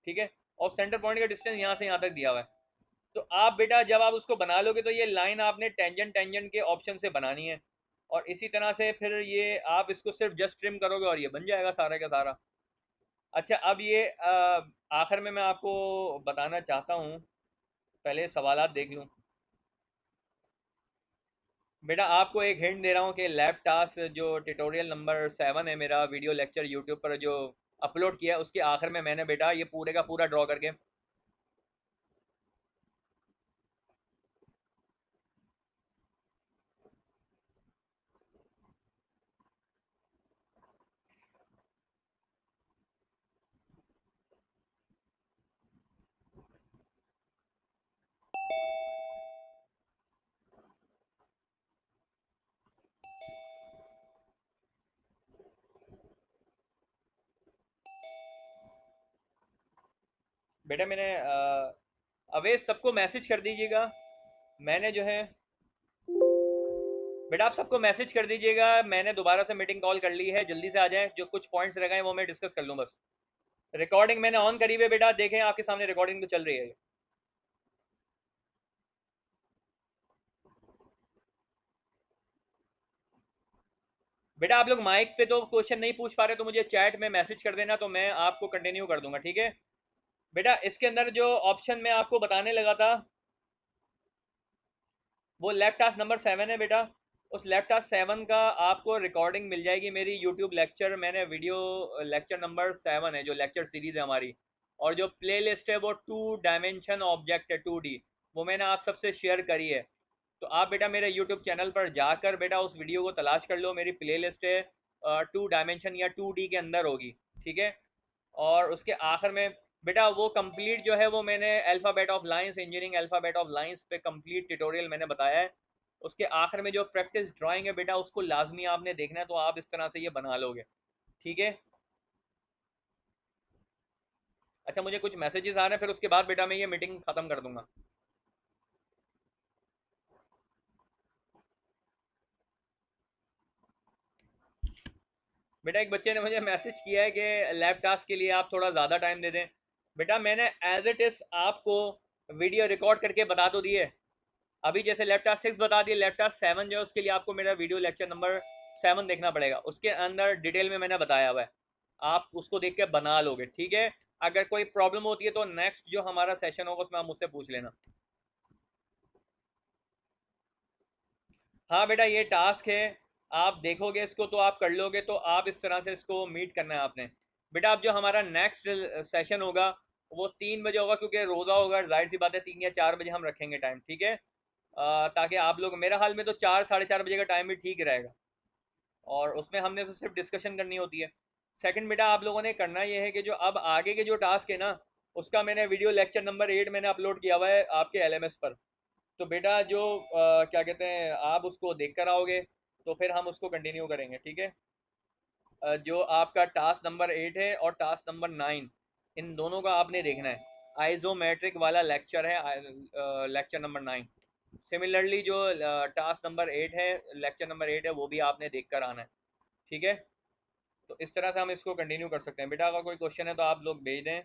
ठीक है। और सेंटर पॉइंट का डिस्टेंस यहाँ से यहाँ तक दिया हुआ है। तो आप बेटा जब आप उसको बना लोगे तो ये लाइन आपने टेंजेंट टेंजेंट के ऑप्शन से बनानी है, और इसी तरह से फिर ये आप इसको सिर्फ जस्ट ट्रिम करोगे और ये बन जाएगा सारा का सारा। अच्छा, अब ये आखिर में मैं आपको बताना चाहता हूँ, पहले सवालात देख लूँ। बेटा आपको एक हिंट दे रहा हूँ कि लैब टास्क जो ट्यूटोरियल नंबर 7 है मेरा वीडियो लेक्चर यूट्यूब पर जो अपलोड किया है, उसके आखिर में मैंने बेटा ये पूरे का पूरा ड्रॉ करके। बेटा मैंने अवैध सबको मैसेज कर दीजिएगा, मैंने जो है, बेटा आप सबको मैसेज कर दीजिएगा, मैंने दोबारा से मीटिंग कॉल कर ली है, जल्दी से आ जाएं, जो कुछ पॉइंट्स रह गए वो मैं डिस्कस कर लूँ बस। रिकॉर्डिंग मैंने ऑन करी हुई है बेटा, देखें आपके सामने रिकॉर्डिंग तो चल रही है। बेटा आप लोग माइक पे तो क्वेश्चन नहीं पूछ पा रहे तो मुझे चैट में मैसेज कर देना, तो मैं आपको कंटिन्यू कर दूंगा, ठीक है। बेटा इसके अंदर जो ऑप्शन मैं आपको बताने लगा था वो लैब टास्क नंबर 7 है बेटा। उस लैब टास्क 7 का आपको रिकॉर्डिंग मिल जाएगी मेरी यूट्यूब लेक्चर, मैंने वीडियो लेक्चर नंबर 7 है जो लेक्चर सीरीज है हमारी, और जो प्ले लिस्ट है वो 2 डायमेंशन ऑब्जेक्ट है 2D, वो मैंने आप सबसे शेयर करी है। तो आप बेटा मेरे यूट्यूब चैनल पर जाकर बेटा उस वीडियो को तलाश कर लो, मेरी प्ले लिस्ट है 2 डायमेंशन या 2D के अंदर होगी, ठीक है। और उसके आखिर में बेटा वो कंप्लीट जो है वो मैंने alphabet of lines, engineering alphabet of lines पे कंप्लीट ट्यूटोरियल मैंने बताया है। उसके आखिर में जो प्रैक्टिस ड्राइंग है बेटा उसको लाजमी आपने देखना है, तो आप इस तरह से ये बना लोगे, ठीक है। अच्छा मुझे कुछ मैसेजेस आ रहे हैं, फिर उसके बाद बेटा मैं ये मीटिंग ख़त्म कर दूंगा। बेटा एक बच्चे ने मुझे मैसेज किया है कि लैब टास्क के लिए आप थोड़ा ज़्यादा टाइम दे दें। बेटा मैंने एज इट इज़ आपको वीडियो रिकॉर्ड करके बता तो दिए, अभी जैसे लैब टास्क 6 बता दिए, लैब टास्क 7 जो है उसके लिए आपको मेरा वीडियो लेक्चर नंबर 7 देखना पड़ेगा, उसके अंदर डिटेल में मैंने बताया हुआ है, आप उसको देख के बना लोगे, ठीक है। अगर कोई प्रॉब्लम होती है तो नेक्स्ट जो हमारा सेशन होगा उसमें आप मुझसे पूछ लेना। हाँ बेटा ये टास्क है, आप देखोगे इसको तो आप कर लोगे, तो आप इस तरह से इसको मीट करना है आपने। बेटा अब जो हमारा नेक्स्ट सेशन होगा वो 3 बजे होगा, क्योंकि रोज़ा होगा, जाहिर सी बात है 3 या 4 बजे हम रखेंगे टाइम, ठीक है। ताकि आप लोग, मेरा हाल में तो 4 साढ़े 4 बजे का टाइम भी ठीक रहेगा, और उसमें हमने तो सिर्फ डिस्कशन करनी होती है। सेकंड बेटा आप लोगों ने करना ये है कि जो अब आगे के जो टास्क है ना, उसका मैंने वीडियो लेक्चर नंबर 8 मैंने अपलोड किया हुआ है आपके LMS पर। तो बेटा जो क्या कहते हैं आप उसको देख कर आओगे तो फिर हम उसको कंटिन्यू करेंगे, ठीक है। जो आपका टास्क नंबर 8 है और टास्क नंबर 9, इन दोनों का आपने देखना है, आइजोमेट्रिक वाला लेक्चर है, लेक्चर नंबर 9। सिमिलरली जो टास्क नंबर 8 है, लेक्चर नंबर 8 है, वो भी आपने देख कर आना है, ठीक है। तो इस तरह से हम इसको कंटिन्यू कर सकते हैं। बेटा अगर कोई क्वेश्चन है तो आप लोग भेज दें।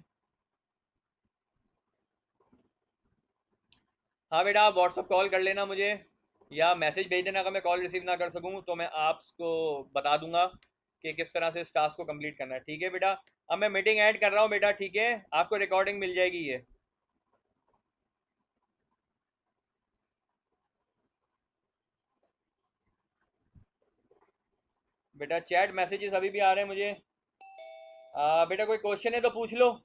हाँ बेटा, आप व्हाट्सअप कॉल कर लेना मुझे या मैसेज भेज देना, अगर मैं कॉल रिसीव ना कर सकूँ तो मैं आपको बता दूंगा कि किस तरह से इस टास्क को कंप्लीट करना है। ठीक है बेटा, अब मैं मीटिंग ऐड कर रहा हूँ बेटा, ठीक है, आपको रिकॉर्डिंग मिल जाएगी ये। बेटा चैट मैसेजेस अभी भी आ रहे हैं मुझे। बेटा कोई क्वेश्चन है तो पूछ लो।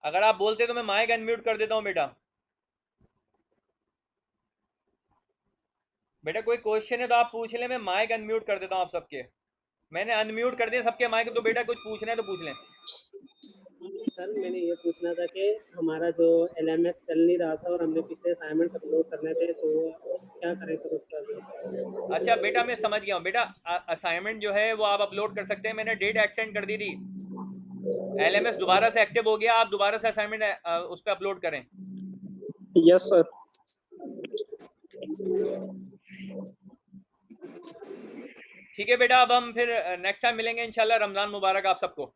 अगर आप बोलते तो मैं माइक अनम्यूट कर देता हूँ बेटा। बेटा कोई क्वेश्चन है तो आप पूछ लें, मैं माइक अनम्यूट कर देता हूँ आप सबके। मैंने अनम्यूट कर दिया सबके माइक, तो बेटा कुछ पूछना है तो पूछ लें। सर मैंने ये पूछना था कि हमारा जो LMS चल नहीं रहा था और हमने पिछले असाइनमेंट्स अपलोड करने थे, तो क्या करें सर उसका भी? अच्छा बेटा मैं समझ गया हूँ बेटा, असाइनमेंट जो है वो आप अपलोड कर सकते हैं, मैंने डेट एक्सटेंड कर दी थी। LMS दोबारा से एक्टिव हो गया, आप दोबारा से असाइनमेंट उस पर अपलोड करें। Yes sir. ठीक है बेटा, अब हम फिर नेक्स्ट टाइम मिलेंगे इंशाल्लाह। रमज़ान मुबारक आप सबको।